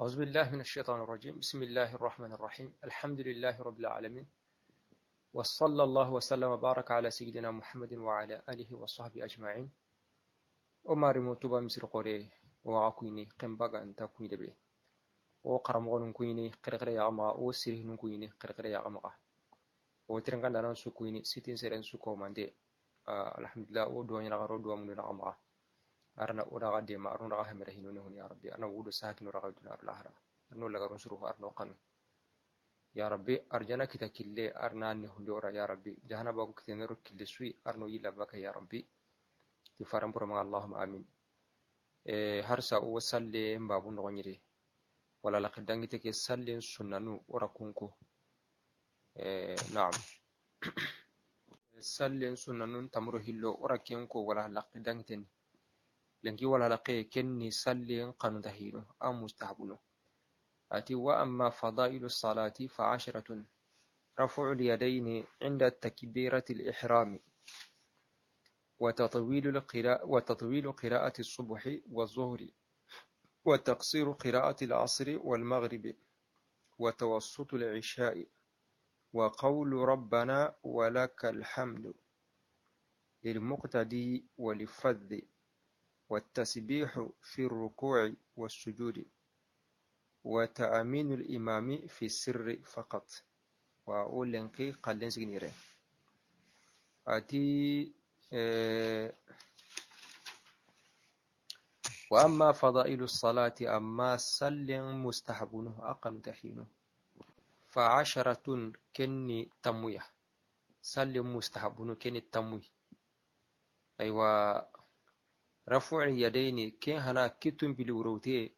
أعوذ بالله من الشيطان الرجيم. بسم الله الرحمن الرحيم. الحمد لله رب العالمين، وصلى الله وسلم وبارك على سيدنا محمد وعلى آله وصحبه أجمعين. وما رموتوبا مصر قوري وعاكويني قنباغا أنت كوي دبي وقرمغون كويني قرقري عما وسيره كويني قرقري عما وترنغان دانان سو كويني سيتين سيرن سو كوماندي. الحمد لله ودواني نغارو دوا من عما أرنا أودا غدي ما أرنا غهم رهينون يا ربي. أنا وودو ساكن ورغب دنا بالآخرة أرنا لغارون سروه أرنا قانون يا ربي. أرجانا كتا كلي أرنا نهلورا يا ربي. جهانا باكو كتا نرو كلي سوي أرنو يلا باك يا ربي. تفارم برما اللهم آمين. هرسا وسالي مبابو نغنيري ولا لقدانجي تكي سالي سنانو ورقونكو. نعم سالي سنانو تمرو هلو ورقينكو ولا لقدانجي تني لنكي ولا لقي كني سالي قانو تهينو أو مستحبونو. أتي وأما فضائل الصلاة فعشرة: رفع اليدين عند تكبيرة الإحرام، وتطويل قراءة الصبح والظهر، وتقصير قراءة العصر والمغرب، وتوسط العشاء، وقول ربنا ولك الحمد للمقتدي وللفذ، والتسبيح في الركوع والسجود، وتأمين الإمام في السر فقط. وأقول لنقي قلن سجنيره. أتي وأما فضائل الصلاة أما سل مستحبونه أقل تحينه فعشرة كني تمويه. سل مستحبونه كني تمويه. أيوة رفع اليدين كن هنا كتم بالوروتي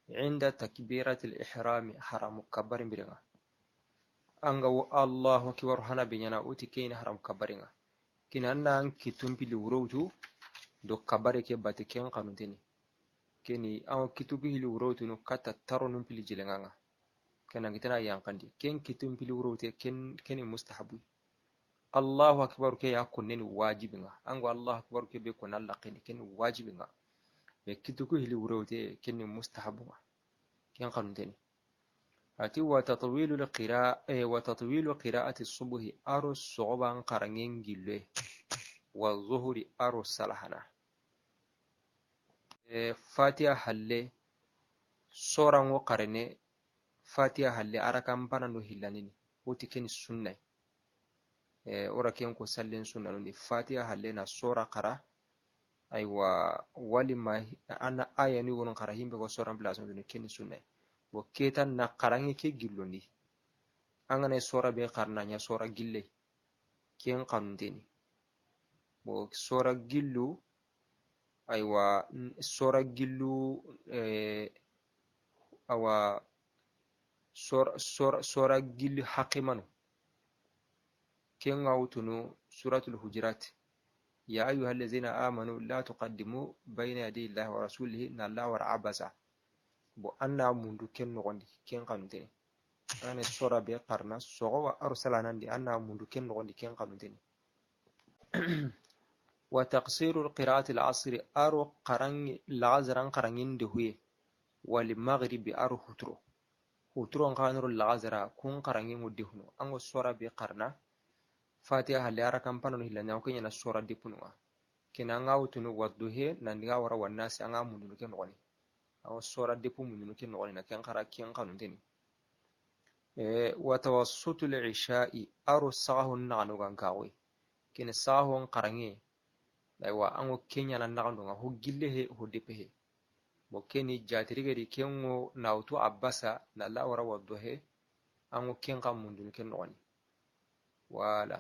عند تكبيرة الإحرام حرام كبر برنا أنغو الله أكبر هنا بينا أوتي كين حرام كبرنا كنا نان كتم بالوروتو دو كبرك باتكين قانونتني keni aw kitubi hili urotu no kata taro num pili jilenganga kana ngitana yankandi ken kitum pili urote keni mustahabu. Allahu akbar ke ya kunneni wajibinga ango Allahu akbar ke be kon Allah ken wajibinga be kituku hili urote keni mustahabu ken qanunteni. ati wa tatwilu qira'ati subhi aro soban qarangen gille wa zuhuri aro salahana. Fatiha halle soran wo qarene Fatiha halle arakan bana no hillanini woti keni sunnay. Ora ken ko sallen sunna no Fatiha halle na sora qara aywa walima ana aya ni wonon qara himbe ko soran place no keni sunnay bo ketan na qarangi ke gillondi angane sora be qarna nya sora gille ken qanunteni bo sora gillu aywa sora gillu awa sora gillu haqimanu ken awtunu suratul hujurat ya ayyuhal ladzina amanu la tuqaddimu bayna yaday Allahi wa rasulihi nalla war abasa bo anna mundu ken nogondi ken kanute ane sora be qarna sogo wa arsalanandi anna mundu ken nogondi ken kanute. وتقصير القراءة العصر أرو قرن العذران قرنين دهوي والمغرب أرو هترو قانر العذرا كون قرنين ودهنو أنغو السورة بقرنا فاتحة اللي أركان بانو هلا نوكين ينا السورة ديبنوا كنا نغاو تنو ودوه نانغا ورا والناس أنغا منو كن غني أو السورة ديبو منو كن غني نكين قرا كين قانون تاني. وتوسط العشاء أرو ساهو نانو غانكاوي كنا ساهو قرنين aywa ango kenya na nagandonga ho gille he ho depe he bo keni jatirigeri kengo nautu abasa na lawara waddo he ango kenga mundu ken noni wala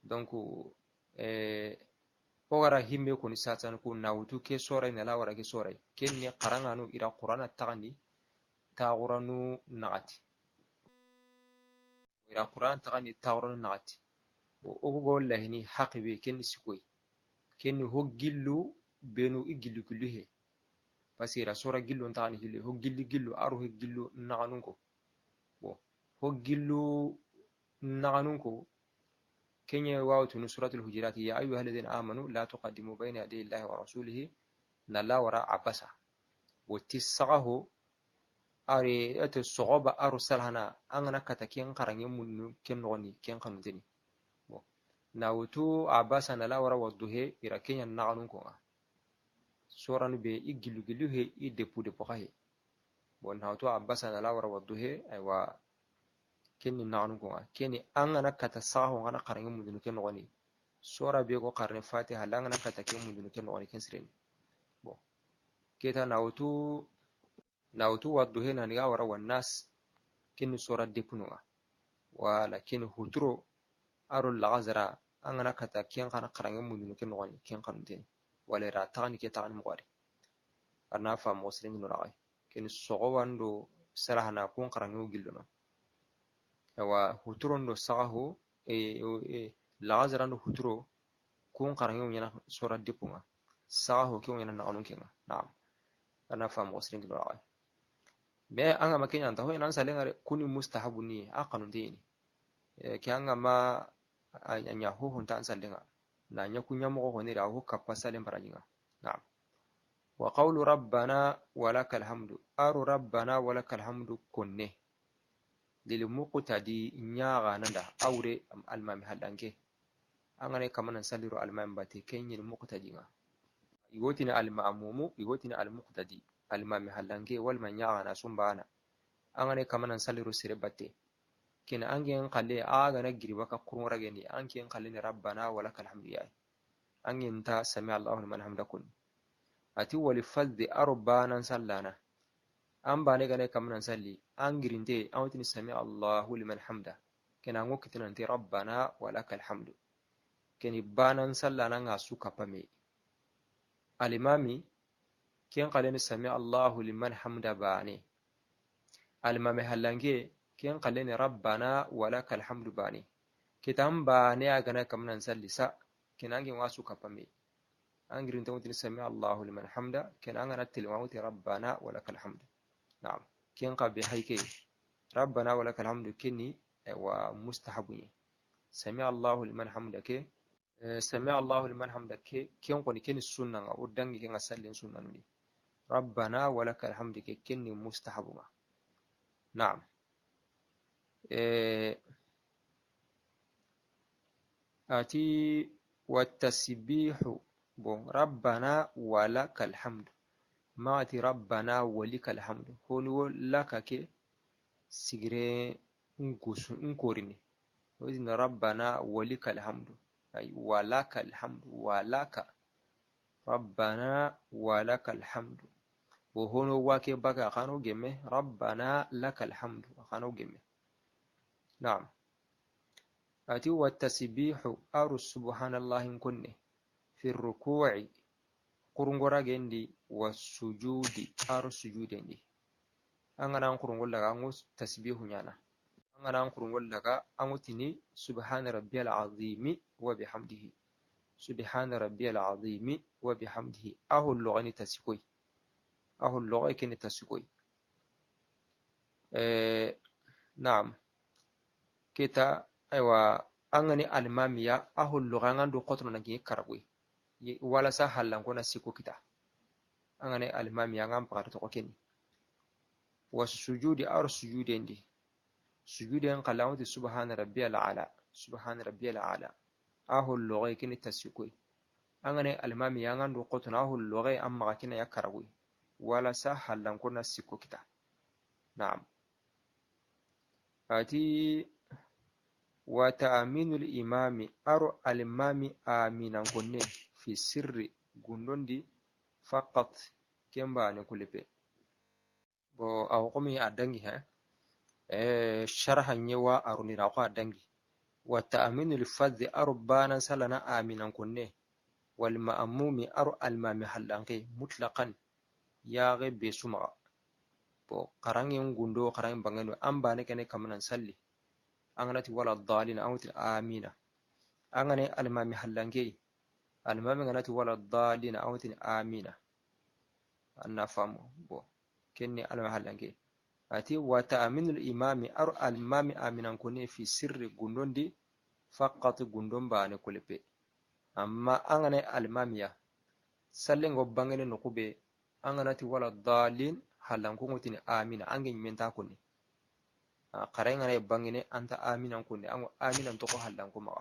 donc ogara himme ko ni satan ko nautu ke soray na lawara ke soray kenni qaranganu ira qur'ana tagani taquranu nagati ira qur'an tagani taquranu nagati o go lahini haqibi kenni sikoy kenni ho gillu benu igillu kullu he pasira sora gillu tani hilli ho gillu aru he gillu naganunko bo ho gillu naganunko kenya wawtu suratul hujurat ya ayyuhal ladhina amanu la tuqaddimu bayna yaday Allahi wa rasulihi nalla wara abasa bo tisagaho ari ate sogoba aru salhana angana kata ken qarange munnu ken noni ken kanuteni bo nawtu abasa nala wara wadduhe ira kenya naganun ko soranu be igilu gilu he I depu depu he bo nawtu abasa nala wara wadduhe aywa kenni naganun ko kenni angana kata saho ngana qarange munnu ken noni sora be ko qarne fatiha langana kata ken munnu ken noni ken sireni bo keta nawtu wadduhe naniga wara wannas kenni sora depunuga wala kenni huturo aro lagazara angana kata ken kana qarange munnu ken noni ken kanuteni wala ra tagni ke tagni mwari arna fa muslimin raay kenni sogo wando salahana kun qarange gillono wa huturo ndo sagaho lagazara ndo huturo kun qarange nyana sora depunga sagaho ke nyana naganun kenga naam arna fa muslimin raay me anga makenya ntaho ina salengare kuni mustahabu ni aqanundini ke anga ma anya ho honta ansalenga na nya kunya mo ho ne ra ho kappa salen barajinga na'am wa qawlu rabbana walakal hamdu aru rabbana walakal hamdu kunne lil muqtadi nyaga nanda awre almami hadanke angane kamanan saliru almami bate kenyin muqtadi nga igotina almamumu igotina almuqtadi almami halange wal man yaana sumbana angane kamanan saliru sire batte kina angen qalle aga na giriba ka kurura geni angen qalle ni rabbana walakal hamdu ya angen ta sami Allahu liman hamdakum ati wali fadhi arbana sallana an bane gane kamanan salli an girinte an wutini sami Allahu liman hamda kina ngokitina anti rabbana walakal hamdu kini banan sallana nga suka pame alimami ken qaleni sami Allahu liman hamda bani almami halange ken qaleni rabbana walakal hamdu bani kitam bani agana kamnan sallisa ken angi wasu kapame angirin tawtin sami Allahu liman hamda ken angana tilwawti rabbana walakal hamdu na'am ken qabi hayke rabbana walakal hamdu kenni wa mustahabuni sami Allahu liman hamda ke sami Allahu liman hamda ke ken koni ken sunna nga udangi ken sallin sunna ni rabbana walakal hamdu ke kenni mustahabuma na'am ati watasbihu bon rabbana walakal hamdu maati rabbana walikal hamdu honi laka ke sigire ngusu nkorini wazina rabbana walikal hamdu ay walakal hamdu walaka rabbana walakal hamdu wo hono wake baka khano gemme rabbana lakal hamdu khano gemme na'am ati watasbihu aru subhanallahi kunne fi ruku'i kurungora gendi wasujudi aru sujudendi angana kurungol daga angu tasbihu nyana angana kurungol daga angu tini subhana rabbiyal azimi wa bihamdihi subhana rabbiyal azimi wa bihamdihi ahu lugani tasikoi ahu lugay kene tasikoi na'am kita aywa angani almamiya ahu lugangan do qotno nagi karagui wala sa halan kona siko kita angane almamiya ngam pakata to keni wasujudi ar sujudendi sujuden qalawti subhana rabbiyal ala ahu lugay kene tasikoi angane almamiya ngam do qotno ahu lugay amma kina yakaragui wala sa halan kona siko kita na'am ati wa ta'minul imami aro al-imami aminan kunne fi sirri gundondi faqat kemba ne kulepe bo awqumi adangi ha sharhan yawa aruni ra ko adangi wa ta'minul fadhi arbana salana aminan kunne wal ma'mumi aro al-mami halanqi mutlaqan ya gebe suma bo qarangin gundo qarangin bangano amba ne kene kamanan salli anganati wala dhalin awti amina angane almami hallange almami nganati wala dhalin awti amina anna famu bo kenni almami hallange ati wa ta'minul imami ar almami aminan kone fi sirri gundondi faqat gundon bane kulepe amma angane almamiya sallengo bangene nokube anganati wala dhalin halan ko ngutini amina ange nyimenta kunni qarenga ne bangine anta amina kunni ango amina to ko halan ko ma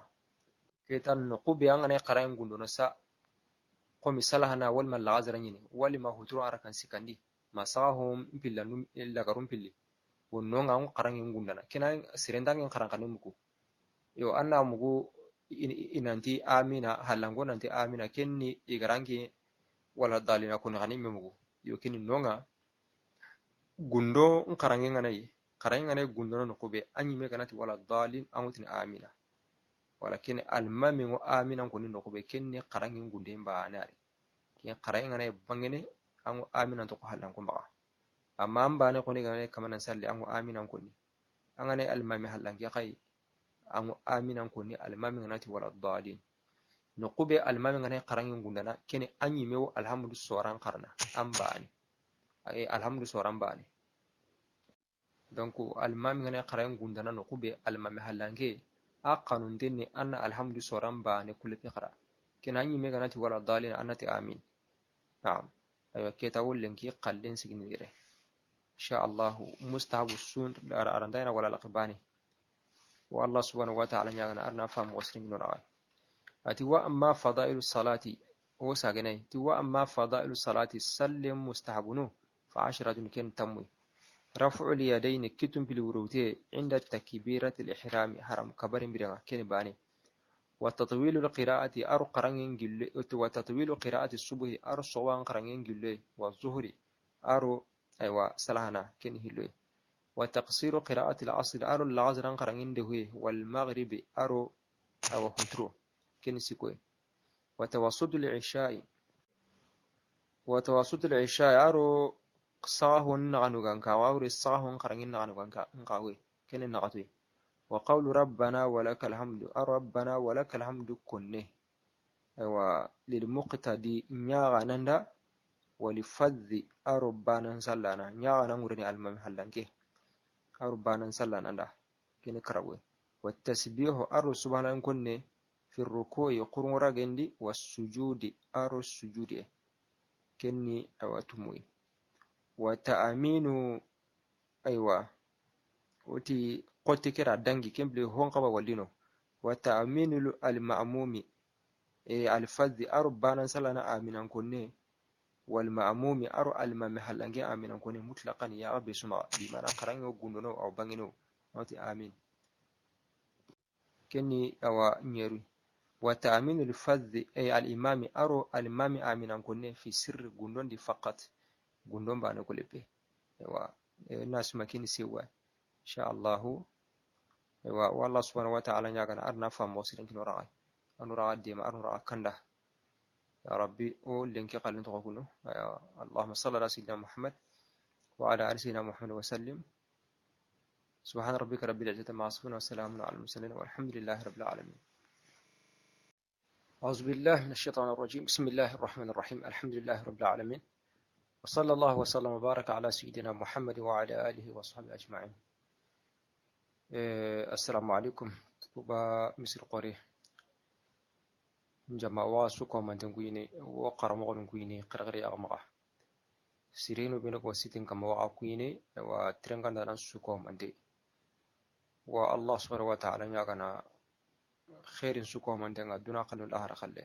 ketan no qubi anga ne qaren gundo no sa ko misala hana wal mal lazara nyini wali ma huturo arakan sikandi masahum pillanum illa garum pilli wonno nga qaran gundana kina sirendangin qaran kanin muku yo anna mugu inanti amina halango nanti amina kenni igarangi wala dalina kun kanin mugu yo kini nonga gundo qarangi nganai qarangi nganai gundo no kube anyi me kanati wala dalin amutin amina walakin almami ngo amina kunin no kube kenni qarangi gunde mbaanari kin qarangi nganai bangene ango amina to ko halango mbaa amma an bane koni game kamanan salli an aminan kunni an gane almami hallan ya kai an aminan kunni almami ganati wala dalin no kube almami gane qarangin gundana kene an yi mewo alhamdu soran qarna an bane ay alhamdu soran bane donc almami gane qarangin gundana no kube almami hallan ke a qanun dinni anna alhamdu soran bane kulli fiqra kene an yi me ganati wala dalin annati amin na'am aywa keta wollen ki qallin signire إن شاء الله مستحب السون أرندينا ولا لقباني والله سبحانه وتعالى يغنى أرنا فهم وسلم نرعي أتوا أما فضائل الصلاة هو ساقني توا أما فضائل الصلاة سلم مستحبنه فعشرة كن تموي رفع اليدين كتم بالوروتي عند تكبيرة الإحرام حرم كبر برنا كن باني وتطويل القراءة أر قرنين جل وتطويل قراءة الصبح أر صوان قرنين جل والظهر أر أيوة سلهنا كن هلوي وتقصير قراءة العصر أرو العصر قرنين دهوي والمغرب أرو أو هترو كن سكوي وتوسط العشاء أرو صاه نغنو غنكا وأوري صاه قرنين نغنو غنكا نقاوي كن نغطي وقول ربنا ولك الحمد ربنا ولك الحمد كنه أيوة للمقتدي نياغا نندا ولفذ أربانا سلانا نياغا نمرني المهم حلانكي أربانا سلانا دا كني كراوي والتسبيح أرو سبحانه كنه في الركوع قرن راجندي والسجود أرو السجود كني أواتموي وتأمين أيوة وتي قلت كرا دانجي كمبلي هون قبا ولينو وتأمين المأموم الفذ أربانا سلانا آمنا كنه والمأموم أرو المام حلانجي آمين كوني مطلقا يا ربي سمع بما نقرأنه وقندنو أو بانينو نوتي آمين كني أو نيري وتأمين الفذ أي الإمام أرو المام آمين كوني في سر قندون دي فقط قندون بانو كل بي الناس ما كني سوا إن شاء الله والله سبحانه وتعالى يغنى أرنا فهم وصلين كنو رأي أنو رأى ديما أنو رأى كنده يا ربي ولنك قال تقولوا اللهم صل على سيدنا محمد وعلى آل سيدنا محمد وسلم سبحان ربك رب العزة عما يصفون وسلام على المرسلين والحمد لله رب العالمين أعوذ بالله من الشيطان الرجيم بسم الله الرحمن الرحيم الحمد لله رب العالمين وصلى الله وسلم وبارك على سيدنا محمد وعلى آله وصحبه أجمعين السلام عليكم وبا مصر قريه jamawa su komanten kuyine wo qaramogon kuyine qirqiri aqmaqa sireno bino ko sitin kama wa kuyine wa trenganda nan su komante wa Allah subhanahu wa ta'ala nyagana khairin su komante nga duna qalul ahra khalle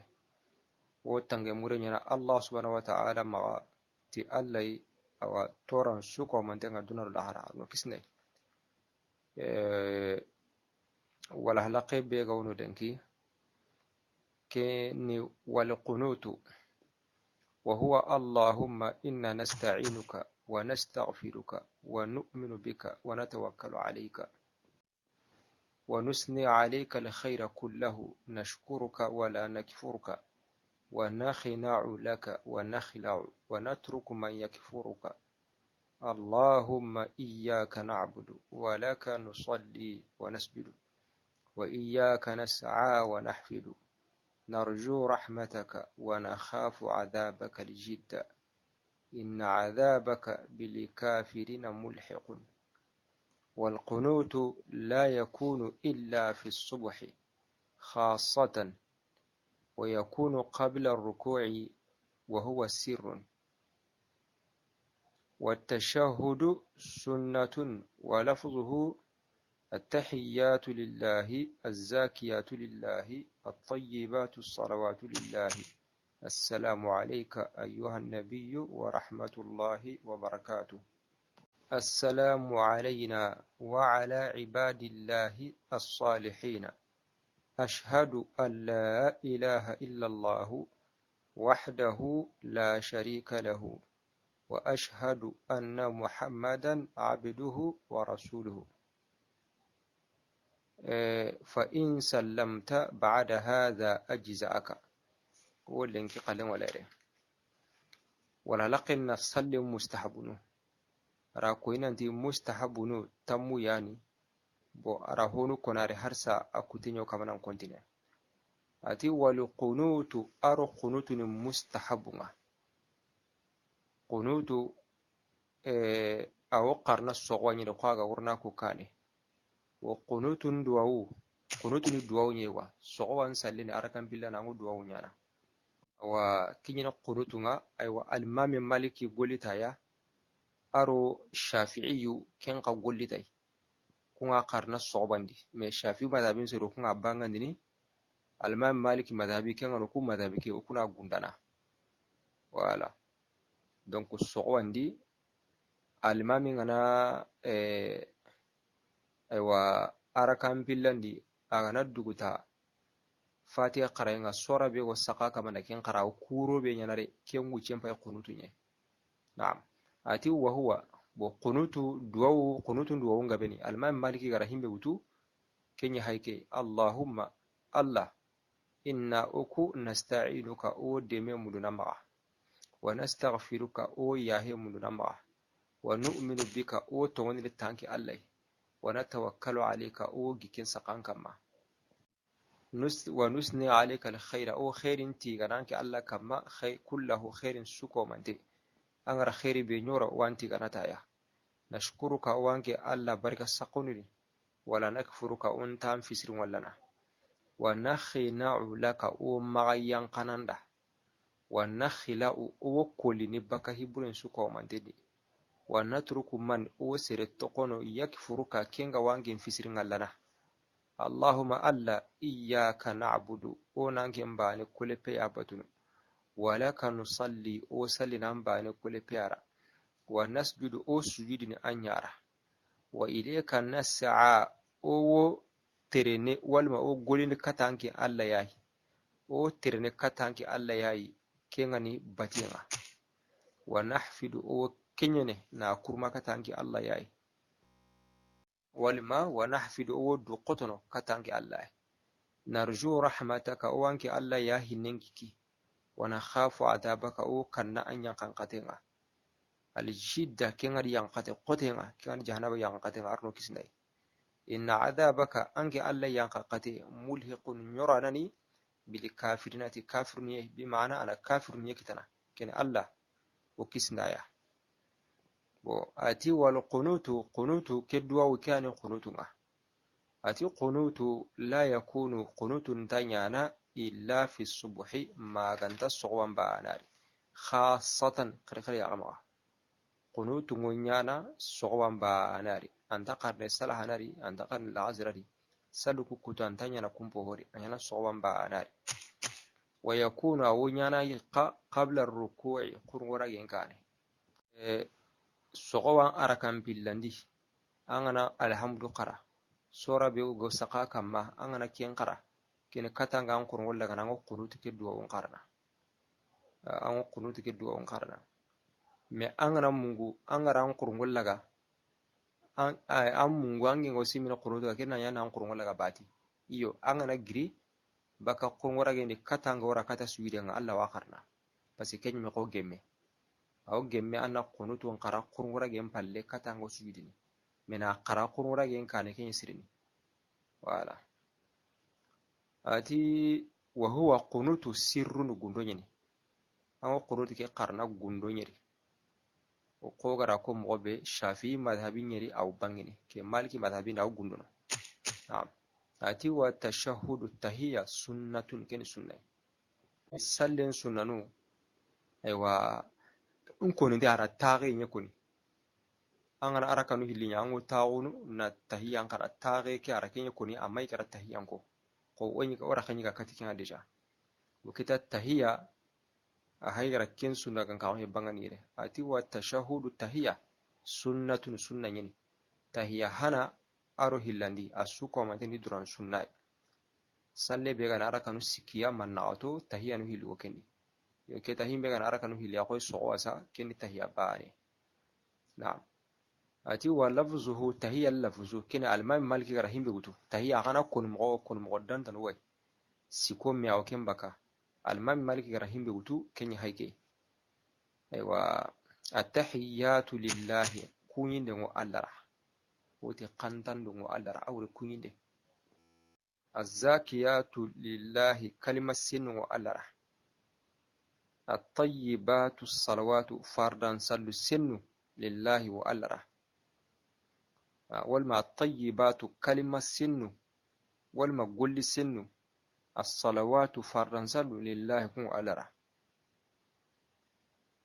wo tange murenya Allah subhanahu wa ta'ala ma ti allai awa toran su komante nga duna ahra no kisne wala halaqe be gawno denki كني والقنوت وهو اللهم إنا نستعينك ونستغفرك ونؤمن بك ونتوكل عليك ونثني عليك الخير كله نشكرك ولا نكفرك ونخنع لك ونخلع ونترك من يكفرك اللهم إياك نعبد ولك نصلي ونسجد وإياك نسعى ونحفد نرجو رحمتك ونخاف عذابك الجد إن عذابك بالكافرين ملحق والقنوت لا يكون إلا في الصبح خاصة ويكون قبل الركوع وهو سر والتشهد سنة ولفظه التحيات لله الزاكيات لله الطيبات الصلوات لله السلام عليك أيها النبي ورحمة الله وبركاته. السلام علينا وعلى عباد الله الصالحين أشهد أن لا إله إلا الله وحده لا شريك له وأشهد أن محمدا عبده ورسوله فإن سلمت بعد هذا أجزأك. هو اللي انك قلن ولا يرين ولا لقنا سلم مستحبنو راكوين أنت مستحبنو تمو يعني بو أراهونو كناري هرسا أكوتينيو كمان كونتيني أتي والقنوت أرو قنوت مستحبنا قنوت أو قرنا الصغواني لقاقا ورناكو كاني وقنوت دواو قنوت دواو نيوا صغوان سالين أركان بالله نعو دواو نيانا وكينينا قنوتنا أيوا المام مالكي قولي تايا أرو الشافعي كين قولي تاي كونغا قرنا الصغوان دي مي الشافعي مذهبين سيرو كونغا بانغان ديني المام مالكي مذهبي كين غنو كون مذهبي كي وكونا قندنا ولا دونك الصغوان دي المام غنا أيوا أركان بالله دي أغنى دوغتا fatiha qarayenga sora be go saka kama na ken qara kuro be nyanare ken wucen pay qunutu nye. Naam. Ati wa huwa bo qunutu duwawu ngabeni alman maliki gara himbe wutu kenya haike Allahumma Allah inna uku nasta'inuka o deme muduna maga wa nastaghfiruka o yahe muduna maga wa nu'minu bika o tongoni tanki Allah wa natawakkalu alayka o gikin sakanka ma ونثني عليك الخير أو خير انتي غنانك الله كما خير كله خير سكو منتي أنغر خير بنور وانتي غناتايا نشكرك وانك الله بركة سقوني ولا نكفرك أنتام في سر ولنا ونخنع لك أو مغيان قناندا ونخلا أو كل نبك هبرن سكو منتي ونترك من أو سر التقون يكفرك كينغ وانك في سر ولنا اللهم ألا إياك نعبد ونانكم باني كل بيابتنا ولك نصلي وصلي نباني كل بيارا ونسجد أو سجدني أنيارا وإليك نسعى أو ترني والما أو قولين كتانكي ألا ياي أو ترني كتانكي ألا ياي كيغني باتينا ونحفد أو كينيني ناكورما كتانكي ألا ياي والما ونحفد أود قطن كتانك الله نرجو رحمتك أوانك الله ياهي ننكي ونخاف عذابك أو كنا أن ينقطعنا الجدة كنغر ينقطع قطعنا كان جهنم ينقطع أرنو كسناي إن عذابك أنك الله ينقطع ملحق يرانني بالكافرين كافرني بمعنى أنا كافرني كتنا كان الله وكسنايا ati wal qunutu kedwa wikani qunutunga ati qunutu la yakunu qunutun tanyana illa fi subhi ma ganta sowan baanari khassatan qirqir ya ama qunutu ngonyana sowan baanari anta qarne salahanari anta qarne lazirari saluku kutantanya na kumpo hori anyana sowan baanari wa yakunu awnyana qabla ar-ruku'i qurwara genkane sogowan arakan pillandi angana alhamdu qara sora be go saka kamma angana ken qara ken katanga an kurun walla kana qunuti ke duwa on qarna an qunuti ke duwa on qarna me angana mungu angara an kurun walla ga an mungu ange go simina qunuti ga kenan yana an kurun walla ga bati iyo angana giri baka kurun wara ge ni katanga wara kata suwide nga Allah wa qarna parce que me ko gemme aw gemme anna qunutu on qara qurura gem palle katango sujudini mena qara qurura gem kane ken sirini wala ati wa huwa qunutu sirrun gundonyeni aw qunutu ke qarna gundonyeri o ko gara ko mobe shafi madhhabin yeri aw bangini ke maliki madhhabin aw gundono naam ati wa tashahhudu tahiyya sunnatun ken sunnay sallen sunnanu aywa nkoni ndi ara taage nyekoni angana arakanu hillinya ango taunu na tahiyan kada tage ke arakenya koni amai kada tahiyan ko wani ka ora kanya kati kin deja wakita tahiya a haygara ken sunna kan kawo banganire ati wa tashahudu tahiya sunnatun sunnan yin tahiya hana aro hillandi asuko manteni duran sunnai salle be gana arakanu sikiya mannato tahiya no hillo kenni yo ke tahiya be gana arakanu hilya ko so wasa kenni tahiya baane na'am ati wa lafzuhu tahiya lafzu kina alman maliki gara himbe gutu tahiya kana kun mo dan tan way siko mi aw ken baka alman maliki gara himbe gutu kenya hayke aywa attahiyatu lillahi kunyinde ngo allara wote qantan ngo allara awre kunyinde azzakiyatu lillahi kalima sinu allara الطيبات الصلوات فردا صلوا السن لله وألره والما الطيبات كلمة سن والما قل سن الصلوات فردا صلوا لله وألره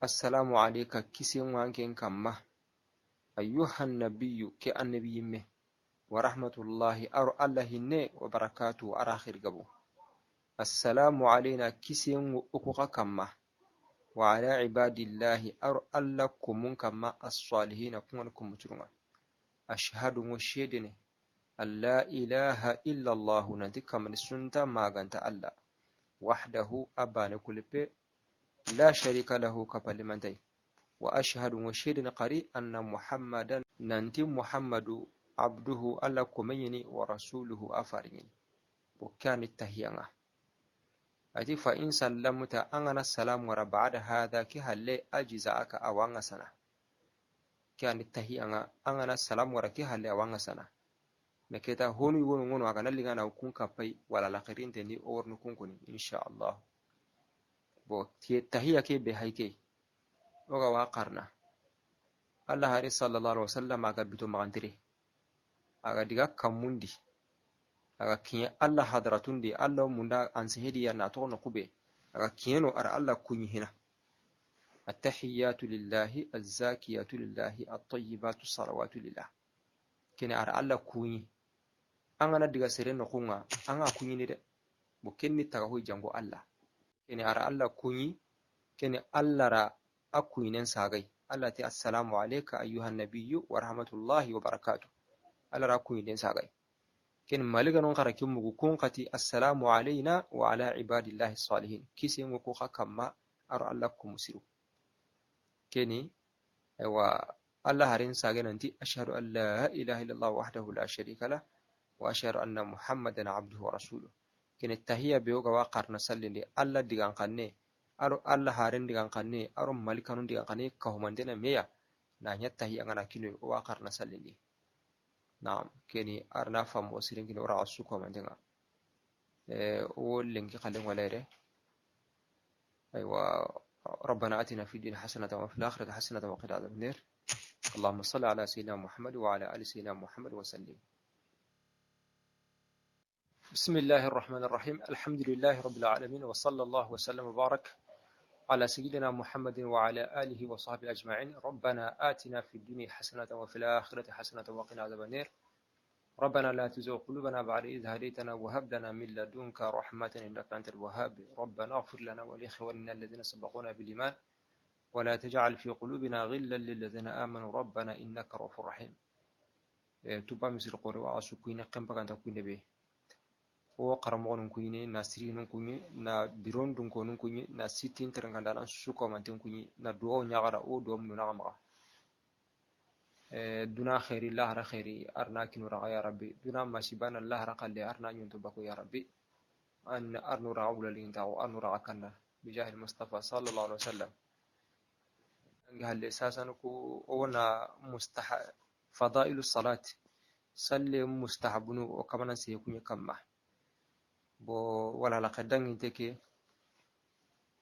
السلام عليك كسين وانكين كما أيها النبي كالنبي مه ورحمة الله أر الله نه وبركاته أراخر قبو السلام علينا كسين وأكوكا كما وعلى عباد الله أر الله كمون كما الصالحين كمونكم مترون أشهد وشهدني أن لا إله إلا الله نتك من السنة ما غنت الله وحده أبان كل بي لا شريك له كبل من دي وأشهد وشهدني قري أن محمدا ننتي محمد عبده الله كميني ورسوله أفارين وكان التهيئة أتي فإن سلمت أنا السلام ورا بعد هذا كهل أجزاك أوان سنة كان التهيئة أنا السلام ورا كهل أوان سنة مكتا هوني ونو أغنى اللي أنا أكون كبي ولا لقرين تني أور نكون كوني إن شاء الله بو التهيئة كي بهايكي وغا واقرنا الله هاري صلى الله عليه وسلم أغا بيتو مغانتري أغا ديغا كموندي aga kiɲɛ alla hadratun de alla munda ansihediya na tɔgɔ na kube aga kiɲɛ no ara alla kunyi hina attahiyatu lillahi azzakiyatu lillahi at-tayyibatu salawatu lillah kene ara alla kunyi an gana diga sere no kunga an ga kunyi ne de bo kenni taga hoy jango alla kene ara alla kunyi kene alla ra akuyinen sagai alla ti assalamu alayka ayyuhan nabiyyu wa rahmatullahi wa barakatuh alla ra akuyinen sagai كن مالك نقرأ كم وكون قتي السلام علينا وعلى عباد الله الصالحين كيسي وكوخا كما أرى لكم مسيرو كني الله هرين ساقنا أنت أشهد أن لا إله إلا الله وحده لا شريك له وأشهد أن محمدا عبده ورسوله كن التهية بيوغا واقر نسلين دي الله ديغان قني أرو الله هرين ديغان قني أرو مالك نون ديغان قني كهمان دينا ميا نانيا التهية أنا كنو واقر نسلين دي نعم كني أرنا فم وسيلين كني ورا السوق من دينا ولينك خلين ولا أيوة ربنا آتنا في الدنيا حسنة وفي الآخرة حسنة وقنا عذاب النار اللهم صل على سيدنا محمد وعلى آل سيدنا محمد وسلم بسم الله الرحمن الرحيم الحمد لله رب العالمين وصلى الله وسلم وبارك على سيدنا محمد وعلى آله وصحبه أجمعين ربنا آتنا في الدنيا حسنة وفي الآخرة حسنة وقنا عذاب النار ربنا لا تزغ قلوبنا بعد إذ هديتنا وهب لنا من لدنك رحمة إنك أنت الوهاب ربنا اغفر لنا ولإخواننا الذين سبقونا بالإيمان ولا تجعل في قلوبنا غلا للذين آمنوا ربنا إنك رؤوف رحيم تبا مثل قروا سكينة قم بقى تكون به وقرمون كوني ناسرين كوني نا بيرون دون كوني نا سيتين ترنغاندان سوكو مانتين كوني نا دو نياغرا او دوم نغما دنا خير الله را خيري ارنا كنورا يا ربي دنا ماشيبان الله را قال ارنا ينتو بكو يا ربي ان ارنو را اول لينتاو ارنو را كنا بجاه المصطفى صلى الله عليه وسلم قال اساسا كو اونا فضائل الصلاه صلي مستحبن وكمان سيكون كما bo wala la qadang inteke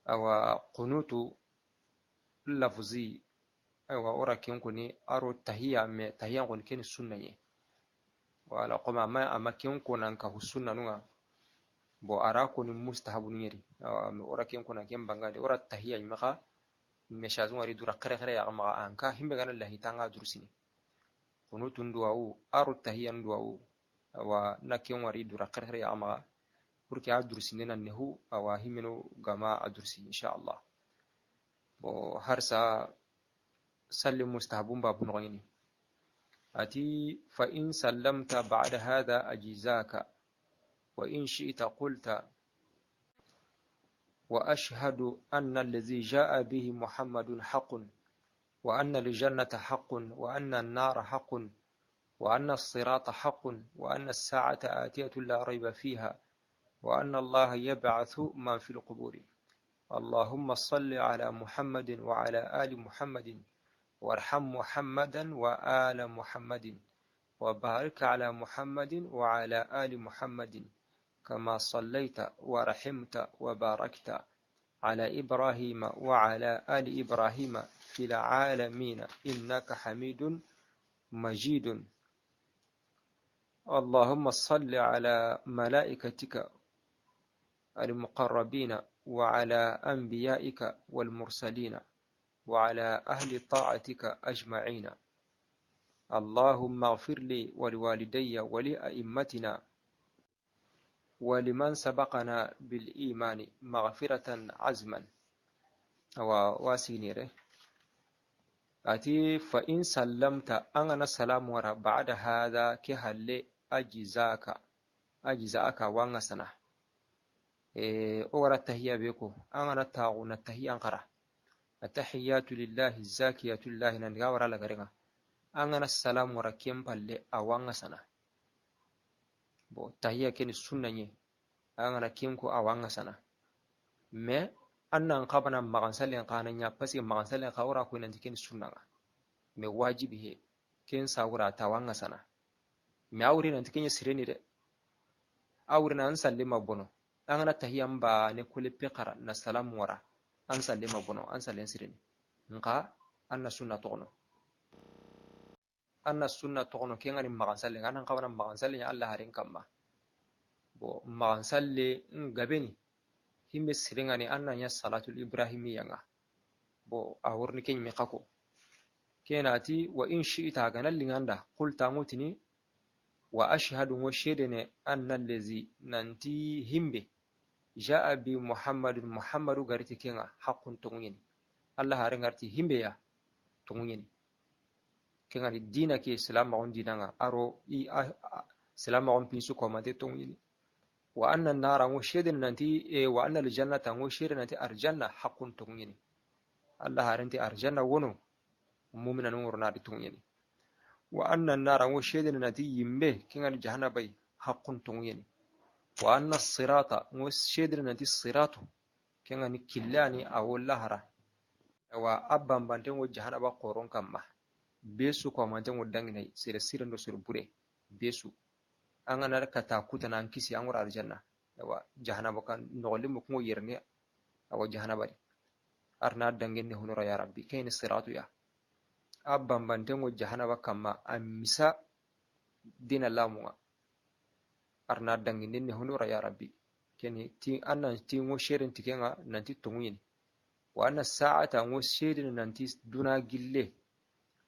awa qunutu lafzi awa ora kuni aro tahiyya me tahiyya kon ken sunna ye wala qoma ma amakin kunan ka sunna nuga bo ara kun mustahabun yeri awa ora kuna ken bangade ora tahiyya maka me shazun ari dura kare kare ya ma anka himbe gana lahi tanga dursini kunutun duwawu aru tahiyan duwawu awa naken wari dura qirqiri ama burki adursi nena nehu awa himino gama adursi insha Allah bo harsa sallim mustahabun babu noyini ati fa in sallamta ba'da hadha ajizaka wa in shi'ta qulta wa ashhadu anna alladhi ja'a bihi muhammadun haqqun wa anna al-jannata haqqun wa anna an-nara haqqun وأن الصراط حق وأن الساعة آتية لا ريب فيها وأن الله يبعث من في القبور اللهم صل على محمد وعلى آل محمد وارحم محمدا وآل محمد وبارك على محمد وعلى آل محمد كما صليت ورحمت وباركت على إبراهيم وعلى آل إبراهيم في العالمين إنك حميد مجيد اللهم صل على ملائكتك المقربين وعلى أنبيائك والمرسلين وعلى أهل طاعتك أجمعين اللهم اغفر لي ولوالدي ولأئمتنا ولمن سبقنا بالإيمان مغفرة عزما واسينيره أتي فإن سلمت أنا السلام ورا بعد هذا كهل أجزاك وانغسنا أورا التهيا بيكو أنا نتاغو نتهيا أنقرا التحيات لله الزاكية لله ننغاورا لغرنا أنا السلام ورا كيمبال أوانغسنا بو تهيا كين السنة أنا كيمكو أوانغسنا ما أنا نقابنا مغانسالي نقانا بس مغانسالي نقاورا كوين نتكين السنة ما واجبه كين ساورا تاوانغسنا ما أوري نتكين سريني دي أوري نانسالي مبونو أنا تهيام با نكولي بقرا نسلام ورا أنسالي مبونو أنسالي سريني نقا أنا سنة تغنو أنا السنة تغنو كين غني مغانسالي أنا نقابنا مغانسالي الله هارين كما بو مغانسالي نغبيني himbe sirengani anna nya salatul ibrahimiyya nga bo awurni ken mi kako kenati wa in shi'ta ganal linganda qulta mutini wa ashhadu wa shedene anna allazi nanti himbe ja'a bi muhammadu gariti kenga haqqun tungini allah hare ngarti himbe ya tungini kenga ni dina ke islam ma on dinanga aro islam ma on pinsu ko mate tungini wa anna an-nara mushidin nanti wa anna al-jannata mushidin nanti arjanna haqqun tungini Allah haranti arjanna wono mu'mina nurna di tungini wa anna an-nara mushidin nanti yimbe kingal jahannabay haqqun tungini wa anna as-sirata mushidin nanti as-siratu kingani killani awullahara wa abban bante wo jahannaba qoron kamma besu ko mante wo dangine sire sirendo sur bure besu angana kata kutana ankisi angura aljanna yawa jahannaba kan nolim ko yerne awa jahannaba arna dangenne hunura ya rabbi kayni siratu ya abban bantengo jahannaba kamma amisa dina lamuwa arna dangenne hunura ya rabbi keni ti anna ti ngo sherin tikenga nanti tunguyini wa anna sa'ata ngo sherin nanti duna gille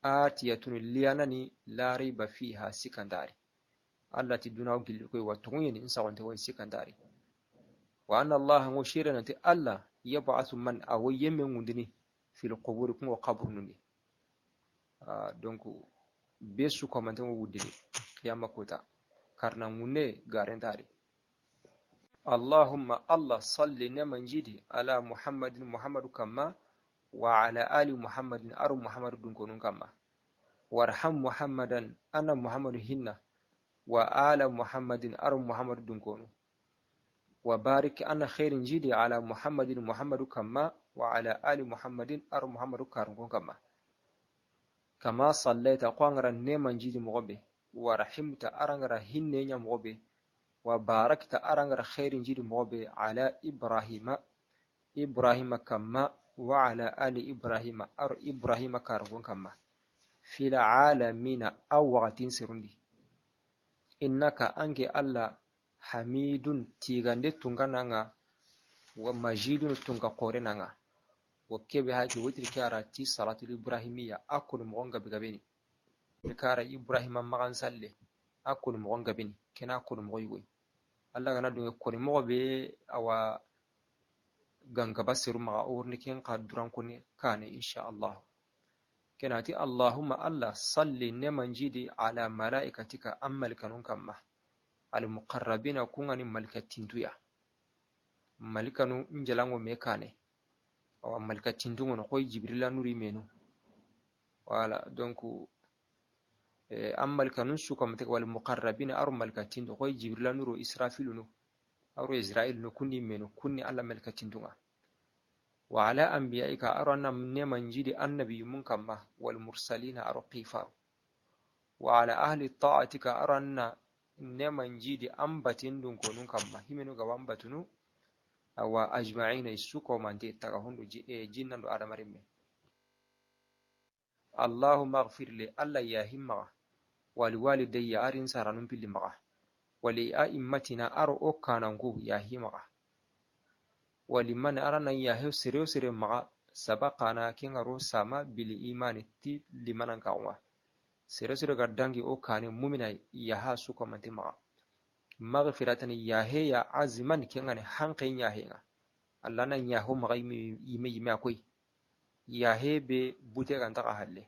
atiyatun liyanani la riba fiha sikandari allati duna gilli koy watunguyini insawante way sikandari wa anna allah ngo sherin nanti allah yab'athu man awayyame ngundini fil qubur ko qabr nundi donc besu ko mante wudini kiyama kota karna ngunne garentari allahumma allah salli naman jidi ala muhammadin muhammadu kama wa ala ali muhammadin aru muhammadu dun konun kama warham muhammadan ana muhammadu hinna wa ala muhammadin aru muhammadu dun konu wa barik ana khairin jidi ala muhammadin muhammadu kama wa ala ali muhammadin aru muhammadu karun kama kama sallaita qangara neman jidi mogobe wa rahimta arangara hinne nya mogobe wa barakta arangara khairin jidi mogobe ala ibrahima kama wa ala ali ibrahima aru ibrahima karun kama fil alamina aw waqtin sirundi innaka ange alla hamidun tigande tungananga wa majidun tunga qorenanga wa kebe haki witri kara ti salatul ibrahimiyya akul monga bigabeni kara ibrahima magan salle akul mo ngabini kena akul mo yoy alla gana dunga ko mo be awa ganga basiru maga urni ken qaduran kuni kane insha Allah kenati Allahumma alla salli neman jidi ala malaikatika ammal kanun kamma al muqarrabina kungani malikatinduya malikanu njalango me kane awa malikatindu ngono koy jibrila nuri menu wala donc ammal kanun su kamte wal muqarrabina ar malikatindu koy jibrila nuro israfilu no aro israil no kunni menu kunni alla malikatindu wa ala anbiya'ika arana neman jidi annabi mun kamma wal mursalina aro qifa wa ala ahli ta'atika arana neman jidi ambatin dun konun kamma himenu ga wambatunu awa ajma'ina isuko mante taga hundu jinnan do adamarimme Allahumma ighfir li alla ya himma wal walidayya arin saranun pilli maga wali a'immatina aro okanangu ya himma waliman arana ya he sire maga sabaqana kingaro sama bil imani ti limanan kawa sire gaddangi okane mumina ya ha suko mante maga maghfiratan ya he ya aziman kingane hanqin ya he nga Allah nan ya ho maga yime akoy ya he be bute kan ta halle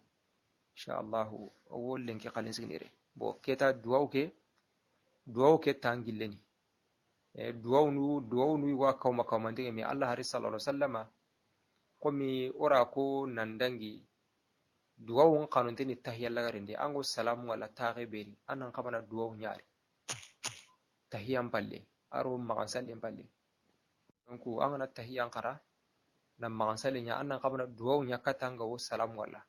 insha Allah wollen ke qalin signire bo keta duwaw ke tangilleni duwaw nu wa kawma ndege mi Allah hari sallallahu alaihi wasallama komi ora ko nandangi duwaw qanunteni tahiyya lagarinde ango salamu ala taghe beri anan qabana duwaw nyaari tahiyyan palle aro magansal en palle donc angana tahiyyan qara nam magansal nya anan qabana duwaw nya katanga wo salamu ala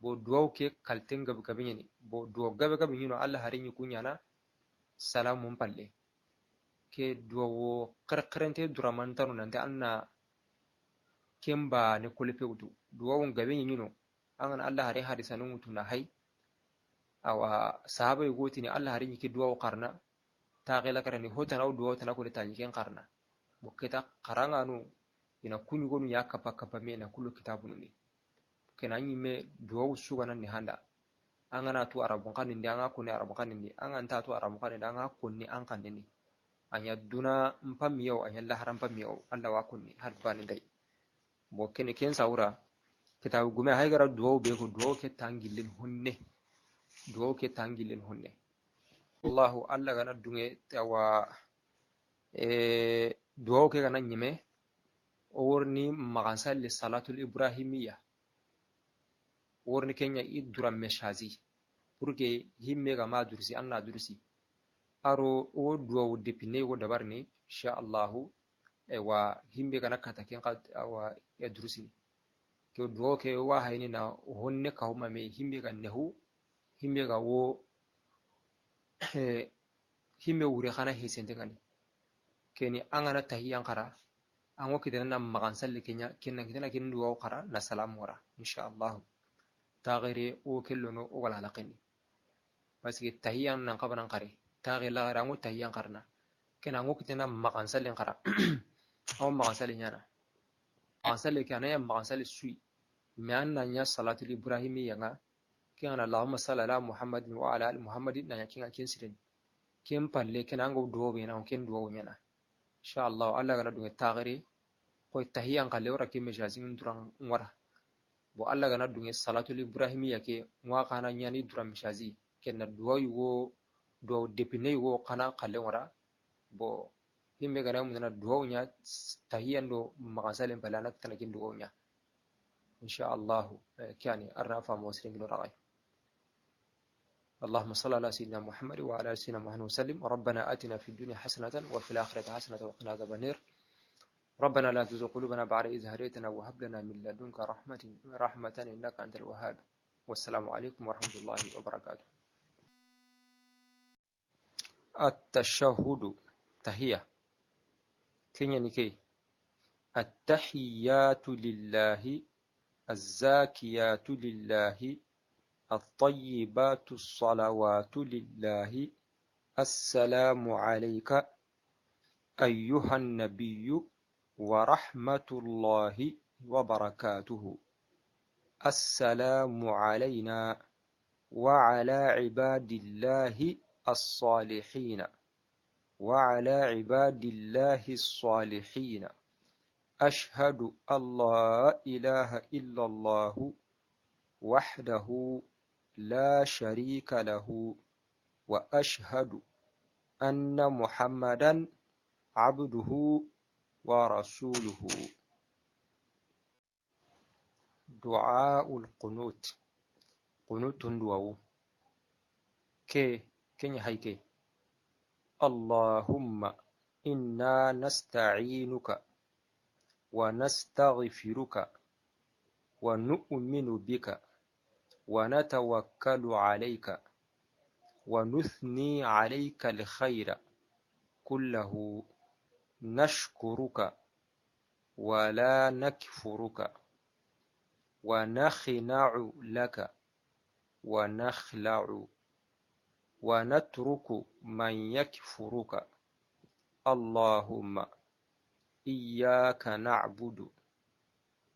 bo duwaw ke kalten gabe ni bo duwaw gabe ni no Allah hari ni kunyana salamu palle ke duwawo qarqarante duramantano nante anna kemba ne kulepe udu duwawon gabe nyino an Allah hari hadisanun mutuna hay awa sahaba yugoti ni Allah hari nyike duwawo qarna ta gela karani hotan aw duwawo tan ko ta nyiken qarna boketa qaranganu ina kunyu gonu ya kapa me na kullu kitabun ni kenan yime duwawo suganan ni handa an ana to arabun kanin da an ko ne arabun kanin ni an anta to arabun kanin da an ko ni an kan ni anya duna mpamiyau anya laharan pamiyau Allah wa kunni har bani dai bo kene ken saura kitabu gume haygara duwo be ko duwo ke tangilin hunne Allahu Allah gana dunge tawa duwo ke gana nyime o worni magansal li salatul ibrahimiyya worni kenya iduram meshazi purke himme ga ma dursi anna dursi aro o duwaw depine wo dabarni insha Allahu wa himbe kana kata ken wa ya durusi ke duwaw ke wa hayni na honne ka huma me himbe ga nehu himbe ga wo himbe wure kana hisente ngani keni angana tahiyyan qara an wo kitana na magansal kenya kenna kitana ken duwaw qara na salam wara insha Allahu tagire o kellono o wala laqini parce que tahiyyan nan qabanan qare taghe la rango tahiyyan qarna kena ngo kitena magansal en qara aw magansal nyana magansal kana ya magansal sui manna nya salatul ibrahimiyya nga kena Allahumma salli ala muhammadin wa ala ali muhammadin na yakin akin sirin ken palle kena ngo duwo be na ken duwo nyana insha Allah Allah gana dunga tagire ko tahiyyan qalle ora ke mejazin duran ngora bo Allah gana dunga salatul ibrahimiyya ke ngwa kana nyani duran mejazi kenna duwo yugo do depine wo kana kalle wara bo himbe gana mun na duwo nya tahiyyan do magansalen balana tanakin duwo nya insha Allah kani arrafa muslimin ragai اللهم صل على سيدنا محمد وعلى آل سيدنا محمد وسلم ربنا آتنا في الدنيا حسنة وفي الآخرة حسنة وقنا عذاب النار ربنا لا تزغ قلوبنا بعد إذ هديتنا وهب لنا من لدنك رحمة إنك أنت الوهاب والسلام عليكم ورحمة الله وبركاته التشهد تحية كينيا نيكي التحيات لله الزاكيات لله الطيبات الصلوات لله السلام عليك أيها النبي ورحمة الله وبركاته السلام علينا وعلى عباد الله الصالحين وعلى عباد الله الصالحين أشهد أن لا إله إلا الله وحده لا شريك له وأشهد أن محمدا عبده ورسوله. دعاء القنوت. قنوت دعاء كن هيك. اللهم إنا نستعينك ونستغفرك ونؤمن بك ونتوكل عليك ونثني عليك الخير كله نشكرك ولا نكفرك ونخنع لك ونخلع ونترك من يكفرك. اللهم إياك نعبد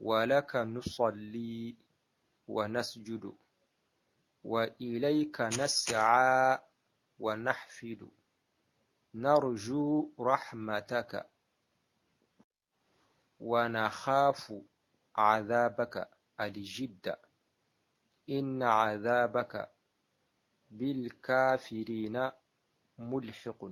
ولك نصلي ونسجد وإليك نسعى ونحفد نرجو رحمتك ونخاف عذابك الجد إن عذابك بالكافرين ملحق.